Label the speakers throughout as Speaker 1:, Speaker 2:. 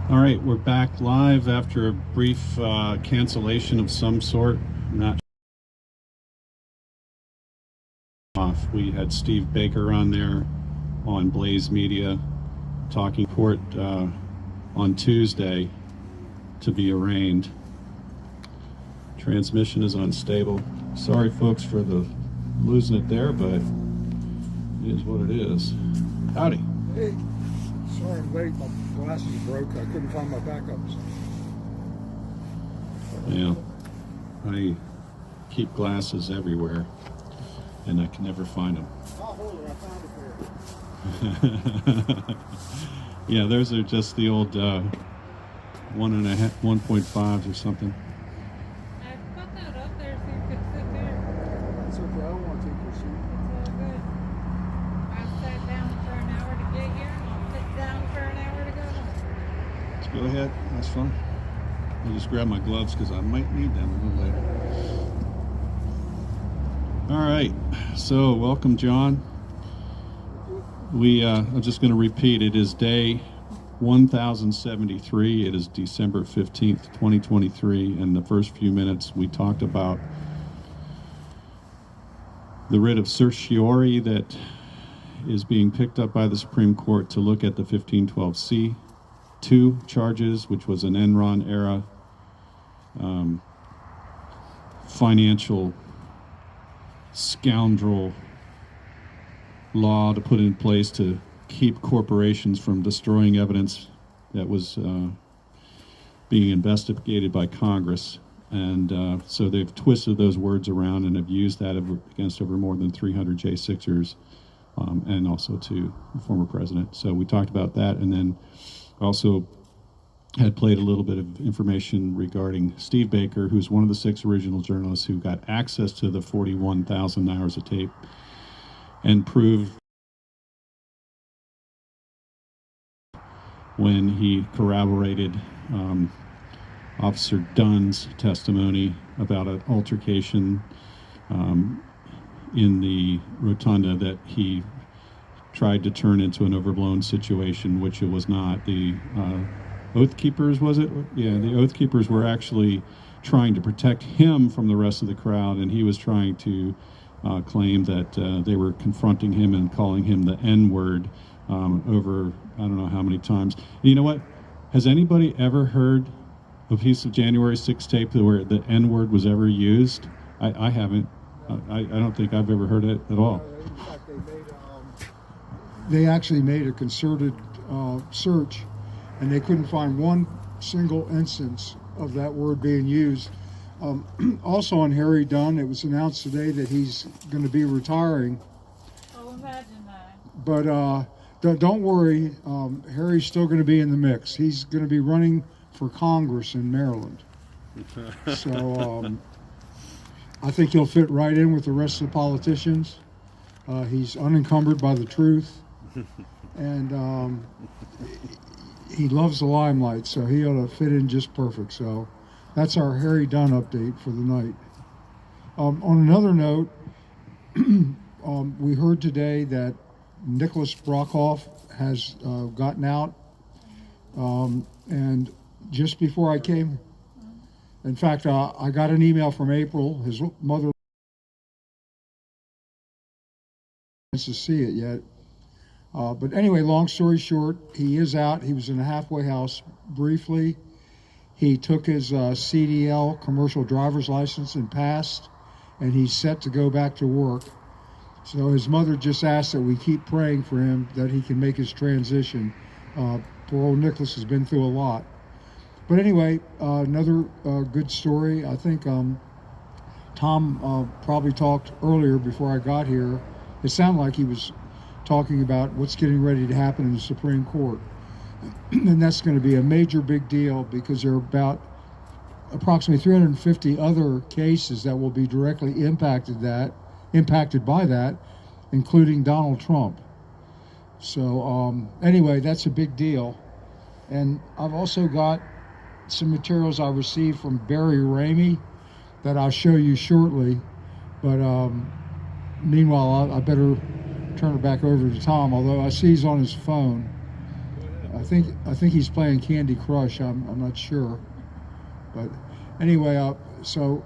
Speaker 1: All right, we're back live after a brief cancellation of some sort. Not off. We had Steve Baker on there on Blaze Media talking court on Tuesday to be arraigned. Transmission is unstable. Sorry, folks, for the losing it there, but it is what it is. Howdy.
Speaker 2: Hey, sorry I'm late. My glasses broke. I couldn't find my backups.
Speaker 1: Yeah, I keep glasses everywhere, and I can never find them.
Speaker 2: Oh, hold it. I found it there.
Speaker 1: Yeah, those are just the old 1.5s or something.
Speaker 3: I put that up there so you could sit there.
Speaker 2: It's okay. I don't want to take your seat.
Speaker 3: It's all good. I sat down for an hour to get here, and I'll sit down for an hour to go home.
Speaker 1: Let's go ahead. That's fine. I'll just grab my gloves because I might need them a little later. All right. So, welcome, John. I'm just going to repeat. It is day 1073. It is December 15th, 2023. And the first few minutes we talked about the writ of certiorari that is being picked up by the Supreme Court to look at the 1512C2 charges, which was an Enron era financial scoundrel law to put in place to keep corporations from destroying evidence that was being investigated by Congress. And so they've twisted those words around and have used that against over more than 300 J6ers and also to the former president. So we talked about that, and then also had played a little bit of information regarding Steve Baker, who's one of the 6 original journalists who got access to the 41,000 hours of tape and proved when he corroborated Officer Dunn's testimony about an altercation in the rotunda that he tried to turn into an overblown situation, which it was not. The Oath Keepers, was it? Yeah, the Oath Keepers were actually trying to protect him from the rest of the crowd, and he was trying to claim that they were confronting him and calling him the N-word over I don't know how many times. And you know what? Has anybody ever heard a piece of January 6th tape where the N-word was ever used? I haven't. I don't think I've ever heard it at all.
Speaker 2: In fact, they actually made a concerted search, and they couldn't find one single instance of that word being used. Also on Harry Dunn, it was announced today that he's going to be retiring.
Speaker 3: Oh, imagine that.
Speaker 2: But don't worry, Harry's still going to be in the mix. He's going to be running for Congress in Maryland. So I think he'll fit right in with the rest of the politicians. He's unencumbered by the truth, and he loves the limelight, so he ought to fit in just perfect. So that's our Harry Dunn update for the night. On another note, we heard today that Nicholas Brockhoff has gotten out, and just before I came, in fact, I got an email from April. His mother wants to see it yet. But anyway, long story short, he is out. He was in a halfway house briefly. He took his CDL, commercial driver's license, and passed, and he's set to go back to work. So his mother just asked that we keep praying for him, that he can make his transition. Poor old Nicholas has been through a lot. But anyway, another good story. I think Tom probably talked earlier before I got here. It sounded like he was talking about what's getting ready to happen in the Supreme Court. And that's going to be a major big deal because there are about approximately 350 other cases that will be directly impacted by that, including Donald Trump. So anyway, that's a big deal. And I've also got some materials I received from Barry Ramey that I'll show you shortly. But meanwhile, I better turn it back over to Tom, although I see he's on his phone. I think he's playing Candy Crush. I'm not sure, but anyway, so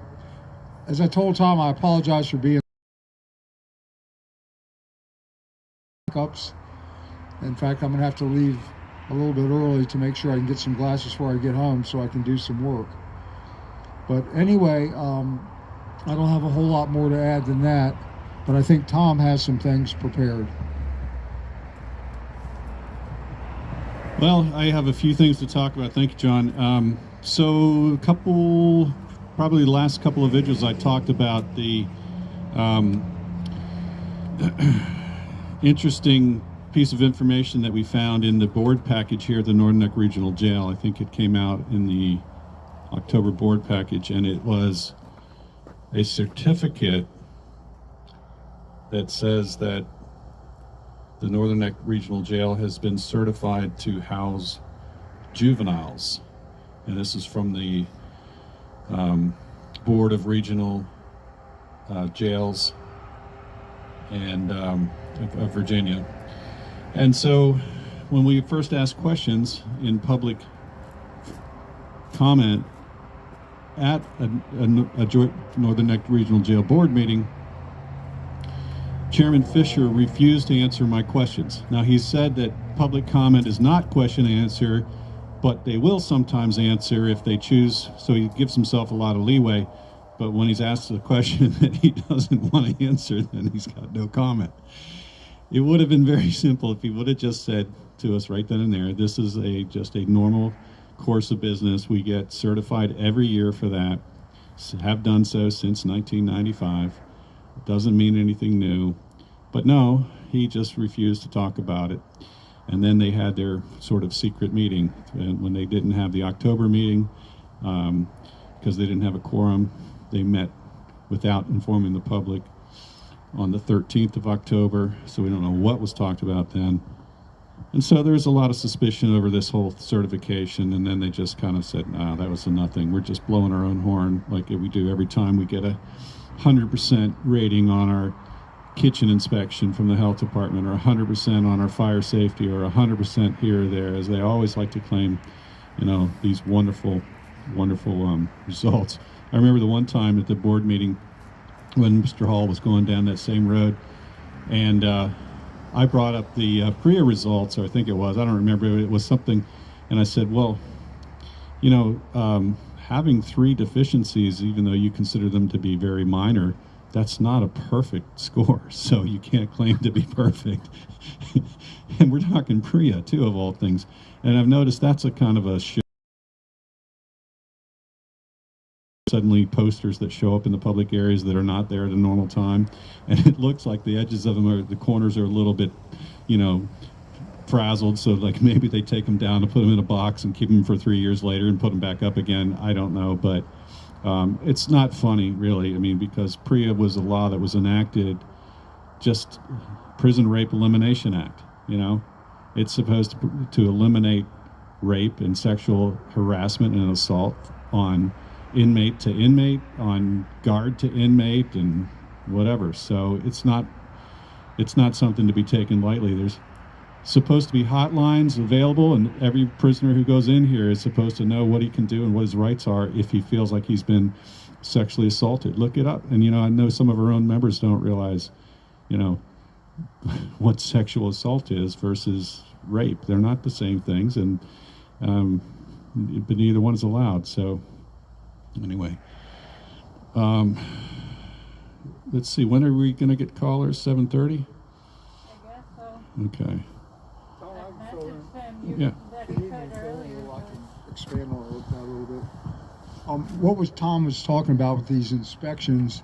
Speaker 2: as I told Tom, I apologize for being ups. In fact, I'm gonna have to leave a little bit early to make sure I can get some glasses before I get home so I can do some work. But anyway, I don't have a whole lot more to add than that, but I think Tom has some things prepared.
Speaker 1: Well, I have a few things to talk about. Thank you, John. So probably the last couple of videos I talked about the interesting piece of information that we found in the board package here at the Northern Neck Regional Jail. I think it came out in the October board package, and it was a certificate that says that the Northern Neck Regional Jail has been certified to house juveniles. And this is from the Board of Regional Jails and of Virginia. And so when we first asked questions in public comment at a joint Northern Neck Regional Jail Board meeting, Chairman Fisher refused to answer my questions. Now, he said that public comment is not question and answer, but they will sometimes answer if they choose, so he gives himself a lot of leeway. But when he's asked a question that he doesn't want to answer, then he's got no comment. It would have been very simple if he would have just said to us right then and there, this is just a normal course of business. We get certified every year for that, have done so since 1995. It doesn't mean anything new. But no, he just refused to talk about it. And then they had their sort of secret meeting. And when they didn't have the October meeting, because they didn't have a quorum, they met without informing the public on the 13th of October, so we don't know what was talked about then. And so there's a lot of suspicion over this whole certification, and then they just kind of said, nah, that was a nothing. We're just blowing our own horn like we do every time we get a 100% rating on our kitchen inspection from the health department, or 100% on our fire safety, or 100% here or there, as they always like to claim, these wonderful, wonderful results. I remember the one time at the board meeting when Mr. Hall was going down that same road, and I brought up the PREA results, or I think it was, I don't remember, it was something, and I said, well, having 3 deficiencies, even though you consider them to be very minor, that's not a perfect score, so you can't claim to be perfect. And we're talking PREA, too, of all things. And I've noticed that's a kind of a suddenly posters that show up in the public areas that are not there at a normal time, and it looks like the edges of them the corners are a little bit frazzled, so like maybe they take them down to put them in a box and keep them for 3 years later and put them back up again. I don't know, but it's not funny, really. I mean, because PREA was a law that was enacted, just Prison Rape Elimination Act. It's supposed to eliminate rape and sexual harassment and assault on inmate to inmate, on guard to inmate, and whatever. So it's not something to be taken lightly. There's supposed to be hotlines available, and every prisoner who goes in here is supposed to know what he can do and what his rights are if he feels like he's been sexually assaulted. Look it up. And I know some of our own members don't realize what sexual assault is versus rape. They're not the same things, and but neither one is allowed. So anyway, let's see, when are we going to get callers? 7:30?
Speaker 3: I guess so.
Speaker 1: Okay.
Speaker 3: That message from you
Speaker 1: Yeah.
Speaker 3: that he said earlier.
Speaker 2: I can expand on that a little bit. What Tom was talking about with these inspections,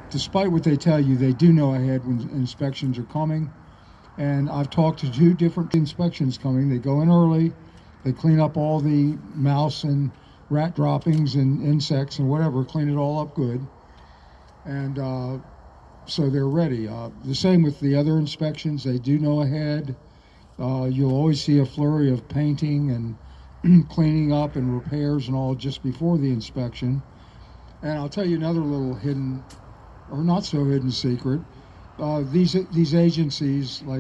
Speaker 2: despite what they tell you, they do know ahead when inspections are coming. And I've talked to 2 different inspections coming. They go in early, they clean up all the mouse and rat droppings and insects and whatever, clean it all up good. And so they're ready. The same with the other inspections. They do know ahead. You'll always see a flurry of painting and cleaning up and repairs and all just before the inspection. And I'll tell you another little hidden, or not so hidden secret. These agencies, like